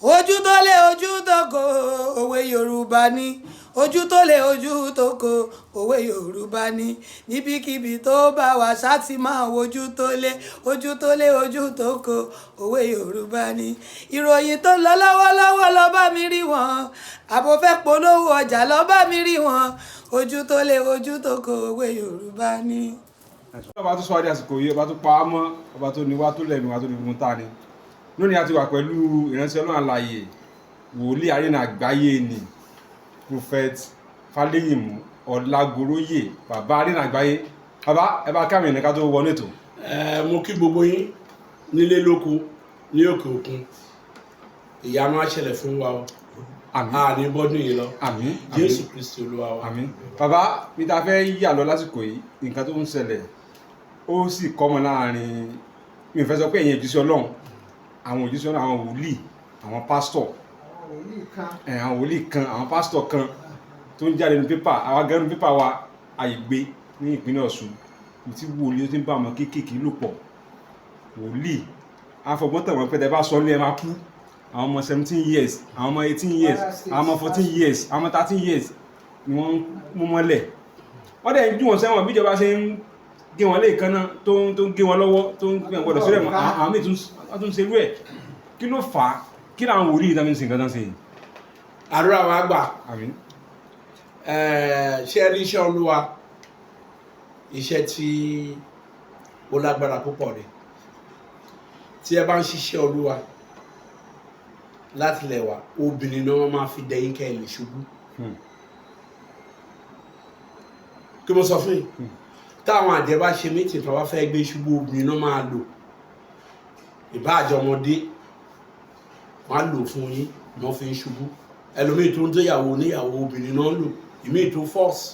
ojú tó lé ojú tó kò òwe Yorùbá ní ojú tó lé ojú tó kò òwe Yorùbá ní níbikíbi tó bá wà ṣáàtì máa wojú tó lé ojú tó kò òwe Yorùbá ní ìròyìn tó ń lọ lọ́wọ́lọ́wọ́ lọ bá mi rí wọn àbò fẹ́ polówó ọjà lọ bá mi rí wọn ojú tó lé ojú tó kò òwe Yorùbá ní. ọba tó sọ adé àsìkò yìí ọba tó pa á mọ́ ọba tó ní wá tó lẹ̀mí wá tó ní fún ta ni lónìí a ti wà pẹ̀lú ìránṣẹ́ Ọlọ́run alààyè wòlíì àrínà àgbáyé ni prophet Fálẹ́yìnmú Ọlágoróyè bàbá àrínà àgbáyé bàbá ẹ bá káàmì ẹ̀nìká tó wọnú ètò. mo kí gbogbo yín nílé lóko ní òkè òkun ìyanu á ṣẹlẹ̀ fún wa o àní bọ́dún yìí lọ àmín Jésù Kristi Olúwa wa. àmín bàbá mi ta fẹ́ yà lọ lásìkò yìí nǹkan tó ń ṣẹlẹ̀ ó sì kọ́mọ láàrin mi ò fẹ́ sọ pé ẹ̀yin òjíṣẹ́ Ọlọ́run àwọn òjíṣẹ́ Ọlọ́run àwọn wòlíì àwọn pásítọ̀ àwọn wòlíì kan àwọn pásítọ̀ kan tó ń jáde ní pépà àwọn agẹ́rù pépà wa àyègbé ní ìpínlẹ̀ Ọ̀ṣun tí wòlíì tó ń bá ọmọ kéékèèké lò pọ̀ wòlíì àfọ̀gbọ́ntàn wọn pẹ́tẹ́ bá sọ ní ẹ máa kú àwọn ọmọ 17 years àwọn ọmọ 18 years àwọn ọmọ 14 years àwọn ọmọ 13 years ni wọ́n mú mọ́lẹ̀ wọ́n dẹ̀ ń jú wọn sẹ́wọ̀n bíjọba ṣe ń gé wọn léèkan náà tó ń gé wọn lọ́wọ́ tó ń gbé ọgbọ́dọ̀ sílẹ̀ mọ́ àwọn míì tún ṣerú ẹ̀ kí ló fà á kí làwọn wòlíì ìdámi sí nǹkan tán sí. àdúrà wa gbà àmín. ṣé rí iṣẹ́ Olúwa iṣẹ́ tí ó lágbára púpọ̀ ni tí ẹ bá ń ṣiṣẹ́ Olúwa láti lẹ̀ wá obìnrin náà wọ́n máa fi dẹ́yìn kẹ́ ẹ̀ lè ṣubú kí mo sọ fún yín táwọn àjẹ́ bá ṣe mítì tó bá fẹ́ gbé ṣubú obìnrin náà máa lò ìbáàjẹ́ ọmọdé wọ́n á lò fún yín wọ́n fi ń ṣubú ẹlòmíì tó ń tóyàwó níyàwó obìnrin náà lò ìmíì tó force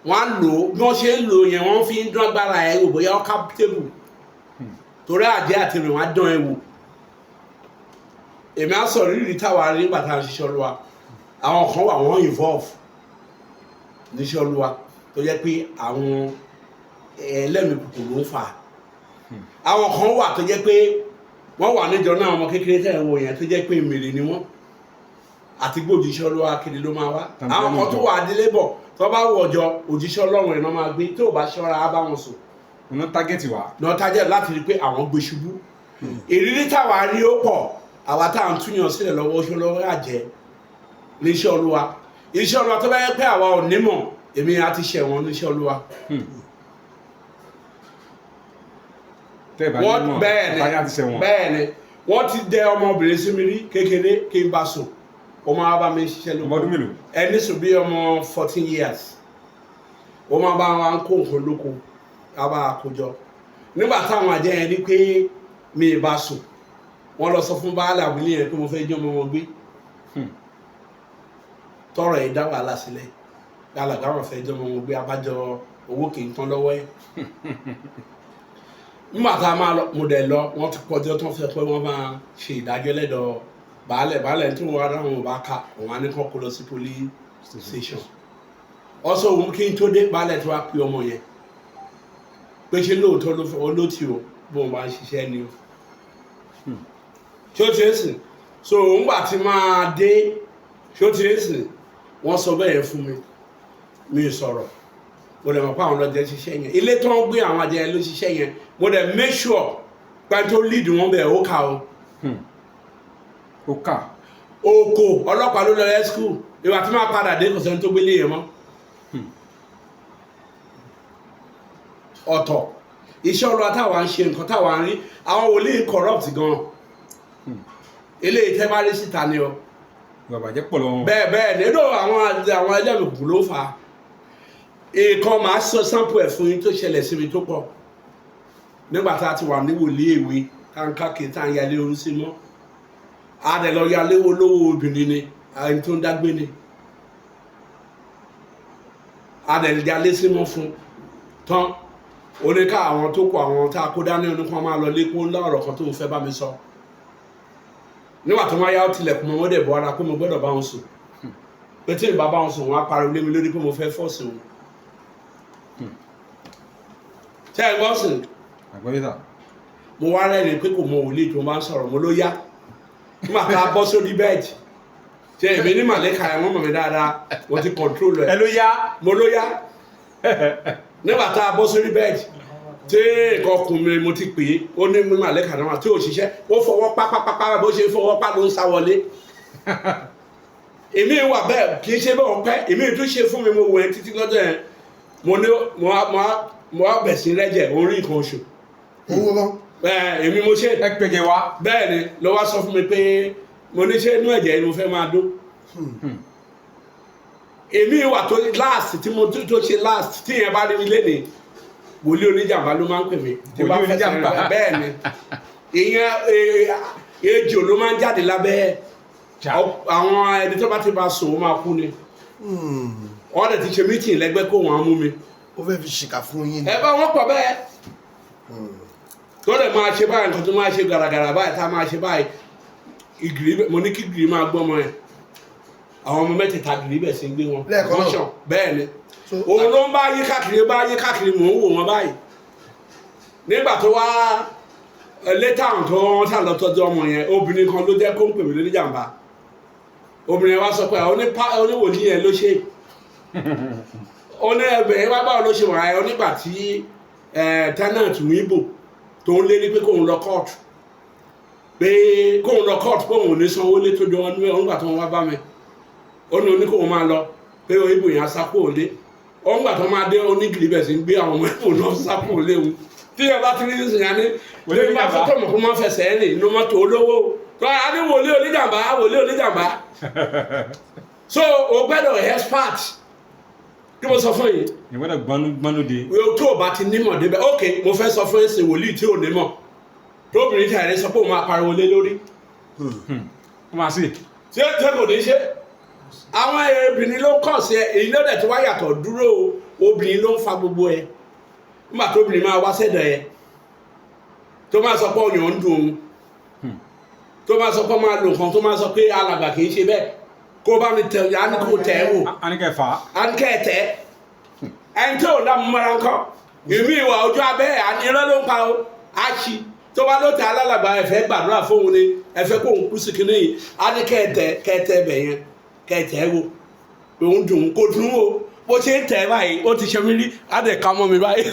wọ́n á lò bí wọ́n ṣe ń lò yẹn wọ́n fi ń dán agbára ẹ̀ wò bóyá ó captable torí àjẹ́ àti rìn wọ́n á dán ẹ̀ wò èmi á sọ̀rọ̀ rírì táwa rí nígbà tá a ṣiṣẹ́ Olúwa àwọn kan wà wọ́n involve níṣẹ́ Olúwa tó jẹ́ pé àwọn ẹlẹ́mìí kòkòrò ń fà àwọn kan wà tó jẹ́ pé wọ́n wà níjọ náà ọmọ kékeré tẹ̀ ń wò yẹn tó jẹ́ pé mèrè ni wọ́n àti gbé òjíṣẹ́ Olúwa kiri ló máa wá àwọn kan tó wà délé bọ̀ tó bá wọ̀ ọjọ́ òjíṣẹ́ Ọlọ́run iná máa gbé tó bá ṣọ́ra á bá wọn sùn. ọ̀nà tágẹ́tì wa. ọ̀nà tágẹ́tì láti rí i pé àwọn gbé ṣubú ìrírí táwa rí ó pọ̀ àwa tá à ń túyàn sílẹ̀ lọ́wọ́ oṣù lọ́wọ́ àjẹ́ níṣẹ́ Olúwa iṣẹ́ Olúwa tó bá yẹ pé àwa ò nímọ̀ èmi á ti ṣẹ̀wọ̀n níṣẹ́ Olúwa. bẹ́ẹ̀ni wọ́n ti dẹ ọmọbìnrin sí mi rí kékeré kí n bá sùn ó máa bá mi ṣiṣẹ́ lóko ọmọdún mélòó ẹni sùn bí ọmọ 14 years ó máa bá wa ń kó nǹkan lóko á bá a kó jọ nígbà táwọn àjẹ́ yẹn rí pé mi ì bá sùn wọ́n lọ sọ fún baálé àbúlé yẹn pé mo fẹ́ jẹ́ ọmọ wọn gbé tọrọ yìí dá wàhálà sílẹ̀ gbàlagbà wọn fẹ́ jẹ́ ọmọ wọn gbé abájọ owó kì í tán lọ́wọ́ ẹ̀ nígbà tá a máa lọ mo dẹ̀ lọ wọ́n ti pọ̀jọ́ tó ń fẹ́ pé wọ́n máa ṣe ìdájọ́ lẹ́dọ̀ baálẹ̀ tí wọ́n wá dáhùn bá ká òun á ní kọ́ kó lọ sí police station ọ̀sọ̀ òun kí n tó dé baálẹ̀ tó wá pe ọmọ yẹn pé ṣé lóòótọ́ olóòtí o bóun bá ń ṣiṣẹ́ ni o ṣé ó ti ń sìn so ńgbà tí máa dé ṣé ó ti ń sìn wọ́n sọ bẹ́ẹ̀ fún mi sọ̀rọ̀ mo dẹ̀ mọ̀ pé àwọn ọlọ́dẹ ṣiṣẹ́ yẹn ilé tó ń gbé àwọn adìyẹ ló ṣiṣẹ́ yẹn mo dẹ̀ make sure pé tó lead wọn bẹ̀ ó kà o. ó kà. oko ọlọ́pàá ló lọ rẹ́ school ìwà tí máa padà dé kò sẹ́ni tó gbélé yẹn mọ́. ọ̀tọ̀ iṣẹ́ Olúwa táwa ń ṣe nǹkan táwa ń rí àwọn wòlíì corrupt gan-an eléyìí tẹ́ bá rí síta ni o. bàbá jẹ́ pọ̀ lọ́wọ́. bẹ́ẹ̀ nínú àwọn ẹlẹ́mìí kù ló fà á èèkan máa sọ sample ẹ̀ fún yín tó ṣẹlẹ̀ sí mi tó pọ̀ nígbà tá a ti wà ní wòlíì èwe káńkákè tá à ń yalé orí sí mọ́ a dẹ̀ lọ yalé olówó obìnrin ni ẹni tó ń dágbé ni a dẹ̀ yalé sí mọ́ fún tán oníkà àwọn tó kọ àwọn tá a kó dání oníkan máa lọ lé kó ńlá ọ̀rọ̀ kan tó ń fẹ́ bá mi sọ nígbà tó máa yá ó tilẹ̀kùn mọ́ mọ́dẹ̀ bọ́ ara pé mo gbọ́dọ̀ bá wọn sùn pé tí ìbá bá wọn sùn wọn á pariwo lé mi lórí pé mo fẹ́ fọ́ọ̀sì wọn. ṣé ẹ gbọ́ sìn àgbẹ̀yẹ̀dà mo wá rẹ́rìn pé kò mọ wòlíì tó bá ń sọ̀rọ̀ mo ló yá nígbà tá a bọ́ sórí bẹ́ẹ̀dì ṣe èmi ní màlẹ́kà ẹ̀ wọ́n mọ̀ mí dáadáa wọ́n ti control ẹ̀. ẹ ló yá. mo ló yá nígbà tá a bọ́ sórí bẹ́ẹ̀dì tí nǹkan ọkùnrin mo ti pè é ó ní mímọ àlẹ́kà náà tí ò ṣiṣẹ́ ó fọwọ́ pápápápá bó ṣe fọwọ́ pá ló ń sá wọlé èmi wà bẹ́ẹ̀ kì í ṣe bẹ́ẹ̀ ọ̀pẹ́ èmi tún ṣe fún mi mo wẹ̀ títí lọ́jọ́ yẹn mo wá bẹ̀ sí rẹ́jẹ̀ orí nǹkan oṣù. owó lọ. èmi mo ṣe. ẹ pèjẹ wa. bẹ́ẹ̀ ni ló wá sọ fún mi pé mo ní ṣe inú ẹ̀jẹ̀ ni mo fẹ́ máa dó. èmi wà tó last tí mo tó ṣe last tí yẹn bá rí mi lénìí wòlíì oníjàmbá ló máa ń pè mí. wòlíì oníjàmbá bẹ́ẹ̀ ni ìyẹn ejò ló máa ń jáde lábẹ́ àwọn ẹni tó bá ti bá sùn ó máa kú ni wọ́n dẹ̀ ti ṣe mítìn lẹ́gbẹ́ kó wọ́n á mú mi. ó fẹ́ fi ṣìkà fún yín ni. ẹ bá wọn pọ̀ bẹ́ẹ̀ tó dẹ̀ máa ṣe báyìí nǹkan tó máa ṣe gàràgàrà báyìí tá a máa ṣe báyìí ìgìrì mo ní kí ìgìrì máa gbọ́ ọmọ ẹ̀ àwọn ọmọ mẹ́tẹ̀ẹ̀ta ìgìrì bẹ̀ sí gbé wọn lẹ́ẹ̀kan bẹ́ẹ̀ ni òun ló ń bá yí káàkiri mò ń wò wọn báyìí nígbà tó wá létà tó wọ́n sá lọ tọ́jú ọmọ yẹn obìnrin kan ló jẹ́ kó ń pè mí lórí jàǹbá obìnrin wa sọ pé oníwòlíì yẹn ló ṣe ẹbẹ̀rẹ̀ wá báwo ló ṣe wà ẹ́ onígbà tí tenant wíbò tó ń lé ní pé kóun lọ kóòtù pé kóun ní sanwó lé tó jọ wọn nígbà tó wọn wá bá mi ó ní oníkóun máa lọ pé ìbò yẹn sápò òlé nígbà tó máa dé onígìrì bẹ̀ sí ń gbé àwọn ọmọ ìbò náà sápò òlé wọn tí ẹ bá ti rí sísìn yẹn ní pé bá fọ́tò mọ̀ kó máa fẹsẹ̀ rìn inú mọ́tò olówó tó a ní wòlíì oníjàmbá so o gbẹ́dọ̀ expert kí mo sọ fún yìí. ìwọ́dọ̀ gbọ́nú de. tó o bá ti nímọ̀ débẹ̀ ok mo fẹ́ sọ fún ẹ̀sìn wòlíì tí ò nímọ̀ tóbìnrin tí àìrẹ́ sọ pé òun máa pariwo lé lórí. ó máa sì. tí kò ní ṣe àwọn obìnrin ló ń kàn sí ẹ èyí ló dẹ̀ tí wá yàtọ̀ dúró obìnrin ló ń fa gbogbo ẹ nígbà tóbìnrin máa wá sẹ́dọ̀ ẹ tó máa sọ pé ọyàn ń dùn òun tó máa sọ pé máa lo nǹkan tó máa sọ pé alàgbà kì í ṣe bẹ́ẹ̀ kó bá mi tẹ̀ ẹ́ ní kò tẹ̀ ẹ́ wò àníkẹ́ ẹ̀ tẹ̀ ẹni tí ò dá mú mọ́ra ńkọ́ ìmí ìwà ojú abẹ́ irọ́ ló ń pa o á ṣí tó bá ló tẹ alálàgbà ẹ̀fẹ́ gbàdúrà fóun ni ẹ̀fẹ́ kó òun kú sí kinní yìí àníkẹ́ ẹ̀ tẹ̀ bẹ̀ yẹn kẹ́ ẹ̀ tẹ̀ ẹ́ wò òun dùn kó dùn o bó ṣe ń tẹ̀ ẹ́ báyìí ó ti ṣe mí rí á dẹ̀ ká mọ́ mi báyìí.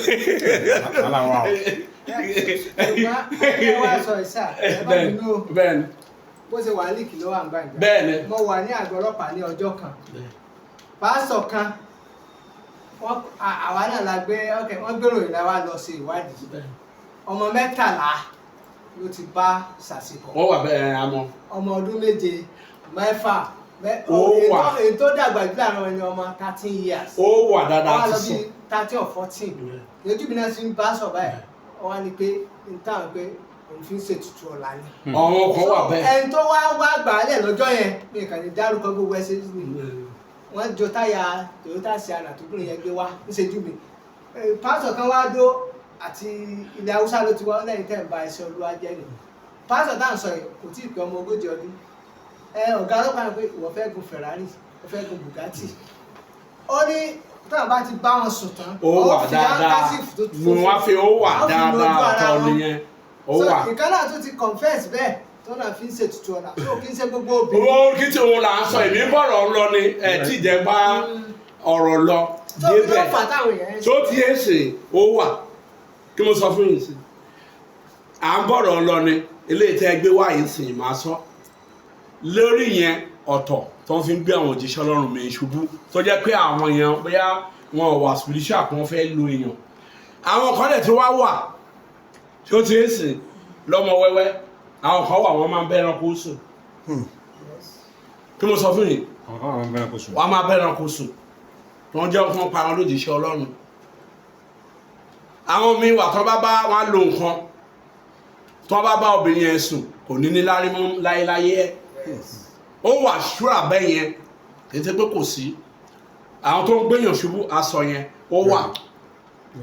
bẹ́ẹ̀ni bó ṣe wà líkì ló wà ń gbàgbà bẹ́ẹ̀ni mo wà ní àgọ́ ọlọ́pàá ní ọjọ́ kan pásítọ̀ kan àwa náà la gbé wọ́n gbèrò ìlà wa lọ sí ìwádìí ọmọ 13 ló ti bá ṣàṣepọ̀ wọ́n wà bẹ́ẹ̀ àmọ́ ọmọ ọdún 7 6 èyí tó dàgbà jù láàrin ẹni ọmọ 13 years ó wà dáadáa ti sùn 13 or 14 lójú mi náà ti ń bá sọ báyìí wọ́n á ní pé n táwọn pé òun fi ń ṣètùtù ọ̀la ni. àwọn kan wà bẹ́ẹ̀. ẹni tó wá gbàálẹ̀ lọ́jọ́ yẹn mi kàn ní dárúkọ gbogbo ẹsẹ̀ mi wọ́n jọ táyà Toyota Sienna tó kúrò yẹn gbé wá níṣẹ́jú mi pásọ̀ kan wá dó àti ilẹ̀ Haúsá ló ti wá lẹ́yìn tẹ́ ń ba ẹsẹ̀ Olúwa jẹ́ nì pásọ̀ tá à ń sọ yìí kò tí ì pé ọmọ 40 ọdún ọ̀gá ọlọ́pàá ni pé ìwọ fẹ́ gun Ferrari ìwọ fẹ́ gun Bugatti ó ní táwọn bá ti bá wọn sùn tán ó wà dáadáa mo wá fi ó wà dáadáa tọ́ nìyẹn ó wà. ìkan náà tún ti confess bẹ́ẹ̀ tó náà fi ń ṣètùtù ọ̀la tó kí n ṣe gbogbo obìnrin. owó kí tí òun là ń sọ èmi bọ̀rọ̀ lọ ni ẹ̀ tí ìjẹ́ bá ọ̀rọ̀ lọ débẹ̀ tó ti ẹ̀ sè ó wà kí mo sọ fún yìí sí à ń bọ̀rọ̀ lọ ni eléyìí tẹ́ gbé wá yìí sìn máa sọ lórí yẹn ọ̀tọ̀ tó ń fi gbé àwọn òjíṣẹ́ Ọlọ́run mi ṣubú tó jẹ́ pé àwọn èèyàn bóyá wọn ò wà spiritual kí wọ́n fẹ́ lo èèyàn àwọn kan dẹ̀ tí wá wà tí ó ti ń sìn lọ́mọ wẹ́wẹ́ àwọn kan wà wọ́n máa ń bẹ́ranko sùn kí mo sọ fún yìí wọ́n máa bẹ́ranko sùn wọ́n jẹ́ ọkàn pa wọn lójíṣẹ́ Ọlọ́run àwọn míì wà tó bá wọn lo nǹkan tó bá obìnrin yẹn sùn kò ní ní lárí mọ́ láyéláyé ẹ̀ ó wà ṣúra bẹ́ẹ̀ yẹn tètè pé kò sí àwọn tó ń gbéyàn ṣubú aṣọ yẹn ó wà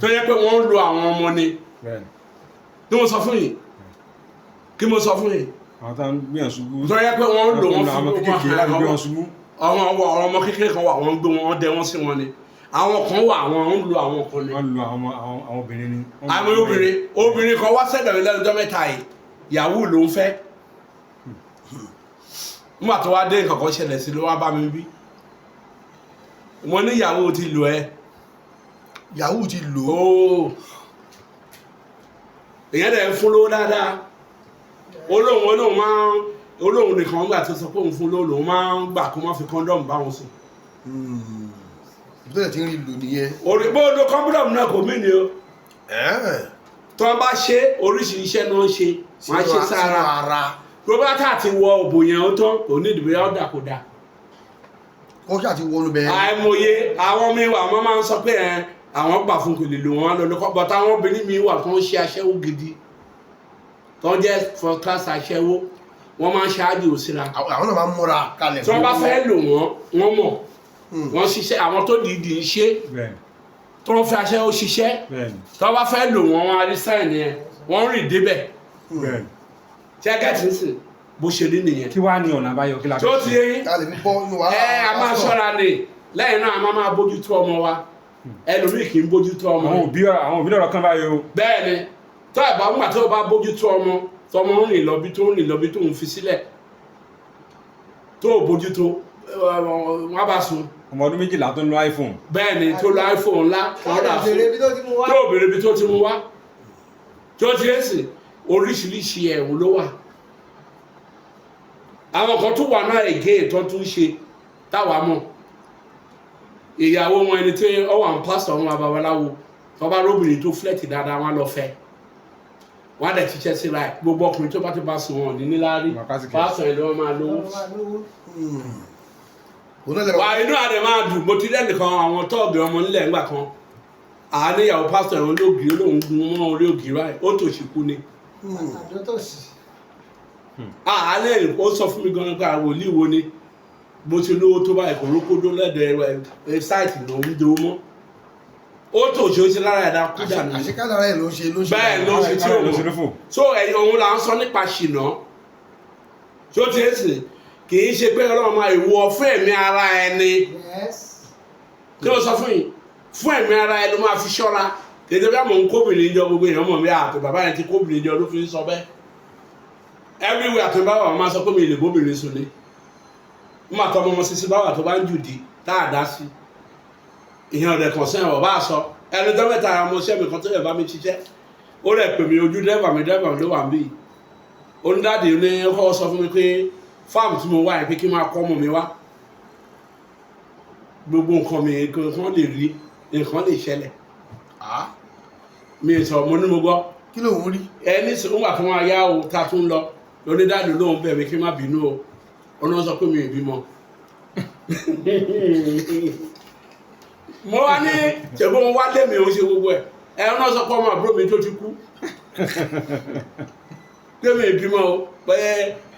tó yẹ pé wọ́n ń lo àwọn ọmọ ni kí mo sọ fún yìí kí mo sọ fún yìí àwọn tó ń gbéyàn ṣubú tó yẹ pé wọ́n ń lo wọn fún ọmọ kékeré kan wà wọ́n ń gbé wọn dẹ wọ́n sí wọn ni àwọn kan wà àwọn ń lo àwọn kan ni. wọ́n lo àwọn obìnrin ni. àwọn obìnrin kan wá sẹ́dọ̀ mi lẹ́nu ọjọ́ mẹ́ta yìí yahoo ló ń fẹ́ nígbà tó wá dé nǹkan kan ṣẹlẹ̀ sí ló wá bá mi bí mo ní ìyàwó ti lò ẹ́ yahoo ti lò ó. ooo èyàn dẹ̀ ń fún lówó dáadáa olóhùn nìkan gbà tó sọ pé òun fún lówó lòun máa ń gbà kó má fi kọ́ńdọ̀mù bá wọn sùn. ìbílẹ̀ tí ń rí lò nìyẹn. òrìbó odò kọ́ńdọ̀mù náà kò mí ni o tó wọ́n bá ṣe oríṣiríṣi iṣẹ́ náà ń ṣe wọ́n á ṣe sára robata ti wọ òbò yẹn ó tán kò ní ìdìbò yẹn ó dà kó dà. ó ṣáà ti wọnú bẹ́ẹ̀. àìmọye àwọn mi wà wọ́n máa ń sọ pé àwọn gbà fún kò lè lò wọ́n lọ́lọ́kọ́ bọ́tà àwọn obìnrin mi wà tó ń ṣe aṣẹ́wó gidi tó ń jẹ́ for class aṣẹ́wó wọ́n máa ń ṣáájú òsínra. àwọn náà máa ń múra kalẹ̀. tí wọ́n bá fẹ́ lò wọ́n mọ̀ wọ́n ṣiṣẹ́ àwọn tó dìídì ń ṣe tó ń fẹ́ aṣẹ́wó ṣiṣẹ́ tí wọ́n bá fẹ́ lò wọ́n á rí sáìn yẹn wọ́n rìn débẹ̀ ṣẹ́gẹ́tì sì bó ṣe rí nìyẹn. kí wàá ní ọ̀nà àbáyọ kí la tó ti yé ká lè fi bọ́ inú wàhálà. a máa ṣọ́ra ni lẹ́yìn náà a máa bójútó ọmọ wa ẹlòmíì kì í bójútó ọmọ. àwọn òbí lọ́rọ̀ kan báyìí o. bẹ́ẹ̀ ni tó ẹ̀ bá ń gbà tó o bá bójútó ọmọ tọmọ ń rìn lọ́bí tó ń rìn lọ́bí tó ń fi sílẹ̀ tó o bójútó wọ́n bá sun. ọmọ ọdún 12 tó ń lo iPhone. bẹ́ẹ̀ ni tó lo iPhone ńlá ọ̀dà fún tó o béèrè ibi tó ti mú wá tó ti yé sí oríṣiríṣi ẹ̀wù ló wà. àwọn kan tún wà náà ègé tó tún ṣe táwa mọ̀ ìyàwó wọn ẹni tí ó wà ń pásítọ̀ wọn babaláwo tó bá lóbìnrin tó flẹ́tì dáadáa wọn lọ fẹ́ wọn á dẹ̀ ṣiṣẹ́ síra ẹ̀ gbogbo ọkùnrin tó bá ti bá sùn wọn ní níláárí pásítọ̀ ẹ̀ ló máa lówó. wà inú àdè máa dùn mo ti lẹ́nìkan àwọn tọ́ọ̀gì ọmọ nílẹ̀ ńgbà kan àáníyàwó pásítọ̀ ẹ̀wọ̀n lóògì olóhùn gun mọ́ orí ògì ráì ó tòṣì kú ni. àálẹ́ ó sọ fún mi gan-an pé àwòlíì wo ni bó ti lówó tó báyìí kò rókódó lẹ́dẹ̀ẹ́ sáìtì ló ń dowó mọ́ ó tòṣì ó ti lára ẹ̀dá kú dànù. àṣekálára ẹ̀ ló ń ṣe bẹ́ẹ̀ ló ṣe tí ó mọ̀ so ẹ̀yìn òun là ń sọ nípa ṣìnà tó ti ń sìn kì í ṣe pé ọlọ́run máa ìwọ fún ẹ̀mí ara ẹni kí ló sọ fún yìí fún ẹ̀mí ara ẹ ló máa fi ṣọ́ra tètè bí àmọ́ ń kóbìnrin jọ gbogbo èèyàn mọ̀ mí àti bàbá yẹn ti kóbìnrin jọ ló fi ń sọ bẹ́ẹ̀ everywhere àti báwa máa sọ pé mi lè bóbìnrin sùn ní mo máa tọ́ ọmọ sísí báwa tó bá ń jùdí tá a dá sí ìyẹn ọ̀dẹ̀ kan sẹ́yìn ọ̀bá àṣọ ẹni tó mẹ́ta ara ọmọ iṣẹ́ mi kan tó yẹ bá mi ṣiṣẹ́ ó rẹ̀ pè mí ojú dẹ́fà mi ló wà ń bì onídàdì ní ọkọ̀ sọ fún mi pé fáàmù tí mo wá yẹn pé kí n máa kọ́ ọmọ mi wá gbogbo nǹkan mi nǹkan lè rí nǹkan lè ṣẹlẹ̀ mi sọ mo ní mo gbọ́ kí ló ń rí ẹni sọ wà fún wa yá o ta tún lọ onídàdì lóhùn bẹ̀ mí kí n má bínú o ọ̀nà sọ pé mi ì bímọ mo wá ní ṣègbọ́n mo wá lé mi ò ṣe gbogbo ẹ̀ ẹ̀rọ náà sọ pé ọmọ àbúrò mi tó ti kú pé mi ì bímọ o pé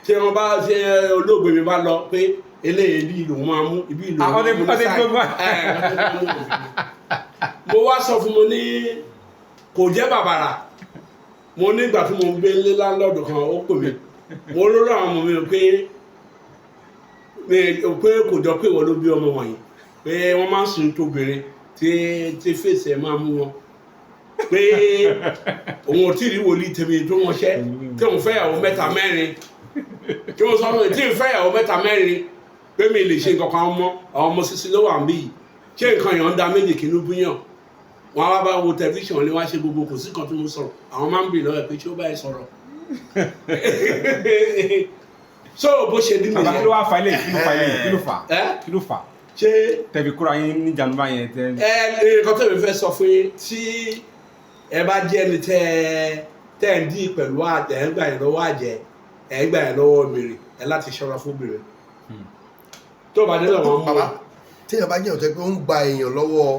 tí wọn bá ṣe olóògbé mi bá lọ pé eléyìí bí ìlú máa mú ibi ìlú máa mú ní sáì mo wá sọ fún mo ní kò jẹ́ bàbàrà mo ní ìgbà tí mo gbé lé láńlọ́ọ̀dù kan ó pè mí mo lórí àwọn ọmọ mi pé kò jọ pé ìwọ ló bí ọmọ wọ̀nyí pé wọ́n máa ń sùn tóbìnrin tí fèsì ẹ̀ máa mú wọn pé òun ò tí ì rí wòlíì tèmi tó wọn ṣẹ́ tí òun fẹ́ ìyàwó mẹ́ta mẹ́rin tí wọ́n sọ fún mi tí n fẹ́ ìyàwó mẹ́ta mẹ́rin pé mi lè ṣe nǹkan kan àwọn ọmọ sísí ló wà ń bí yìí ṣé nǹkan yàn ń da méjì kí ló búyàn wọn á bá wo tẹlifíṣàn lé wá ṣe gbogbo kò sí kan tó ń sọ̀rọ̀ àwọn máa ń bì lọ́wọ́ pé ṣé ó bá ẹ sọ̀rọ̀ so bó ṣe dín nìyẹn. kí ló wá fa ilé kí ló fà ṣé tẹ̀bi kúra yín ní jàǹdùbá yẹn tẹ. nǹkan tó mi fẹ́ sọ fún yín tí ẹ bá jẹ́ ẹni tẹ́ ń dí pẹ̀lú àtẹ̀ ẹ̀ ń gbà yẹn lọ́wọ́ àjẹ́ ẹ̀ ń gbà yẹn lọ́wọ́ obìnrin ẹ̀ láti ṣọ́ra fún obìnrin tó bá dé lọ́wọ́ mú bàbá téèyàn bá jẹ́ ọ̀tẹ́ pé ó ń gba èèyàn lọ́wọ́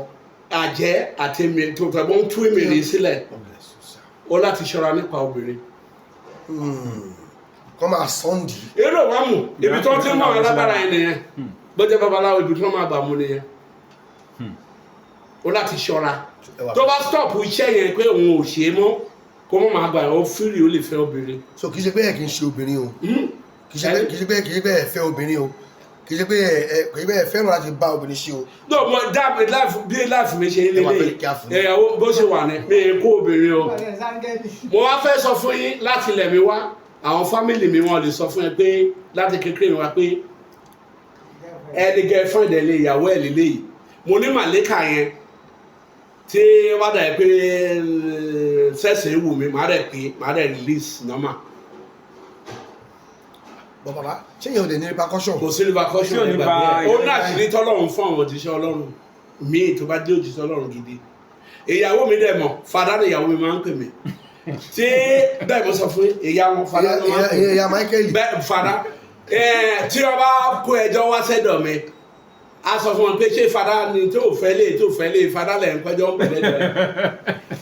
àjẹ́ àti èmi tó tẹ̀ bọ́ ń tú èmìrì sílẹ̀ ó láti ṣọ́ra nípa obìnrin. kọ́ máa sọ́ndì. èrò wa mú ibi tó ti mú àwọn alágbára yẹn nìyẹn bó jẹ́ babaláwo ibi tó máa gbà mú nìyẹn ó láti ṣọ́ra tó bá stop iṣẹ́ yẹn pé òun ò ṣe é mọ́ kó mọ́ máa gbà ó fírì ó lè fẹ́ obìnrin. so kì í ṣe pé ẹ kì í ṣe obìnrin o kì í ṣe pé ẹ fẹ́ obìnrin o kì í ṣe pé ẹ fẹ́ràn láti bá obìnrin ṣe o. no mo dábìí bí láìfù mi ṣe lélẹ̀ ìyàwó bó ṣe wà ní mi kó obìnrin o mo wá fẹ́ sọ fún yín láti ilẹ̀ mi wá àwọn family mi wọ́n lè sọ fún ẹ pé láti kékeré wa pé ẹni girlfriend ẹ lè ìyàwó ẹ lè léyìí mo ní màlẹ́kà yẹn tí wá dà pé sẹ́sẹ̀ wù mí má dẹ̀ release normal. bọ́ bàbá ṣé yẹn ò lè ní repercussion. kò sí repercussion nígbà bẹ́ẹ̀ ó ní àṣírí tọ́lọ́run fún àwọn òjíṣẹ́ ọlọ́run míì tó bá dé òjíṣẹ́ ọlọ́run gidi ìyàwó mi dẹ̀ mọ̀ fada ni ìyàwó mi máa ń pè mí tí bẹ́ẹ̀ mo sọ fún ìyá wọn fada ló máa ń pè mí ìyá Michael bẹ́ẹ̀ fada tí wọ́n bá kó ẹjọ́ wá sẹ́dọ̀ mi a sọ fún wọn pé ṣé fada ni tó fẹ́ lé fada lẹ̀ ń pẹ́jọ́ ń pẹ̀lẹ́ dọ̀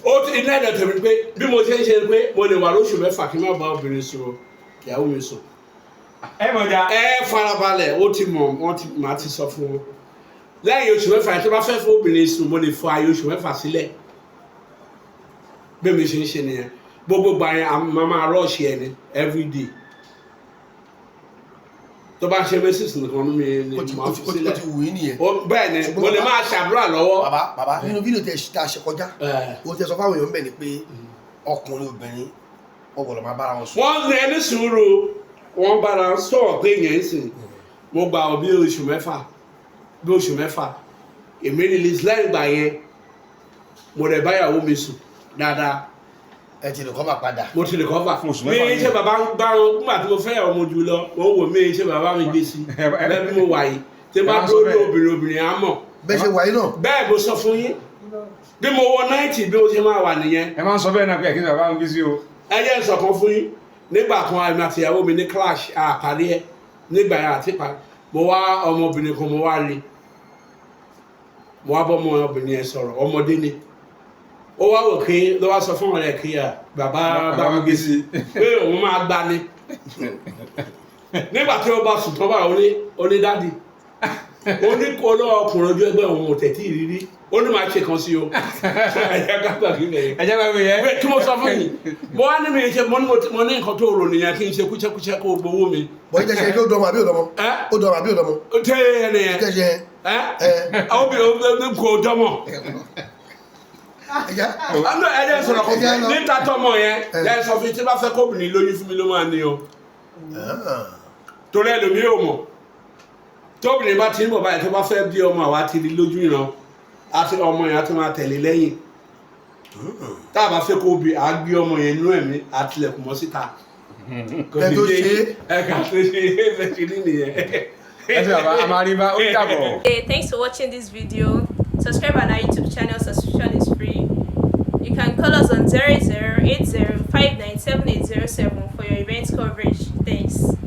ó ti iná ẹ̀dọ̀ tẹ̀mí pé bí mo ṣe ń ṣe pé mo lè wà lóṣù mẹ́fà kí n má bá obìnrin sọ̀rọ̀ ìyàwó mi sùn ẹ farabalẹ̀ ó ti mọ̀ màá ti sọ fún wọn lẹ́yìn oṣù mẹ́fà tó bá fẹ́ fún obìnrin sùn mo lè fọ ayé oṣù mẹ́fà sílẹ̀ bí mi ṣe ń ṣe nìyẹn gbogbo gbà yẹn máa rọ́ọ̀ṣì ẹni everyday tó bá ṣe mẹ́sìs nìkan ní mi máa fi sílẹ̀ ó ti wù í nìyẹn. bẹ́ẹ̀ ni mo lè máa ṣàdúrà lọ́wọ́. bàbá nínú fídíò tá a ṣe kọjá o tẹ sọ fáwọn èèyàn bẹ́ẹ̀ ni pé ọkùnrin obìnrin wọ́n gbọ́dọ̀ máa bára wọn sùn. wọ́n ní ẹni sùúrù wọ́n bára sọ̀rọ̀ pé yẹn ń sìn mo gba ọ bí oṣù mẹ́fà èmi release lẹ́yìn ìgbà yẹn mo rẹ̀ báyàwó mi sùn dáadáa. ẹ ti lè kọ́ máa padà. mo ti lè kọ́ fà fún oṣù mẹ́fà mi ṣe bàbá ń gbá wọn nígbà tí mo fẹ́ ọmọ jù lọ wọ́n wò mí ṣe bàbá mi gbé sí bẹ́ẹ̀ bí mo wà yìí tí bá dúró ní obìnrin á mọ̀. bẹ́ẹ̀ ṣe wà yìí náà. bẹ́ẹ̀ mo sọ fún yín bí mo wọ 90 bí ó ṣe máa wà nìyẹn. ẹ máa ń sọ bẹ́ẹ̀ náà pé ẹ̀kí ni bàbá ń bí sí o. ẹ jẹ́ ìsọ̀kan fún yín nígbà kan àmì àti ìyàwó mi ní clash àparí ẹ nígbà yẹn àti pa mo wá ọmọbìnrin kan mo wá rí mo wá bọ́ ọmọbìnrin yẹn sọ̀rọ̀ ọmọdé ni ó wá wò pé ló wá sọ fún ọ̀rẹ́ kí bàbá bá mi gbé sí pé òun máa gbá ni nígbà tí ó bá sùn tán bá ó ní dádì ó ní kó lọ ọkùnrin ojú ẹgbẹ́ òun ò tẹ̀tí ìrírí ó ní máa ṣe kan sí o ẹ̀jẹ̀ kápẹ́ kí bẹ̀rẹ̀ ẹ̀jẹ̀ bá mi yẹ. kí mo sọ fún yìí mo wá ní mi ṣe mo ní nǹkan tó rò nìyẹn kí n ṣe kúṣẹ́kúṣẹ́ kó gbowó mi. bọ́ ìjẹ́ ṣe kí ó dọ́mọ àbí òdọ́mọ. ó dọ́mọ àbí òdọ́mọ. ó tẹ́ ẹni yẹn ìjẹ́ ṣe obìnrin kò dọ́mọ. ẹ̀jẹ̀ sọ̀rọ̀ kò fẹ́ níta tọmọ yẹn yẹn sọ fún tí bá fẹ́ kóbìnrin lóyún fún mi ló máa ní o torí ẹlòmíì ò mọ̀ tóbìnrin bá ti ń bọ̀ báyìí tó bá fẹ́ bí ọmọ àwa ti rí lójú ìran àti ọmọ yẹn á tún máa tẹ̀lé lẹ́yìn tá a bá fẹ́ kó bí a gbé ọmọ yẹn nú ẹ̀mí àtìlẹ̀kùn mọ́ síta kò ní ṣe ẹ̀ka tó ṣe é ṣe ní nìyẹn. ẹ ti bàbá àmàríbá ó dàbọ̀. Hey, thanks for watching this video. Subscribe on our YouTube channel. Subscription is free. You can call us on 0080 597807 for your event coverage. Thanks.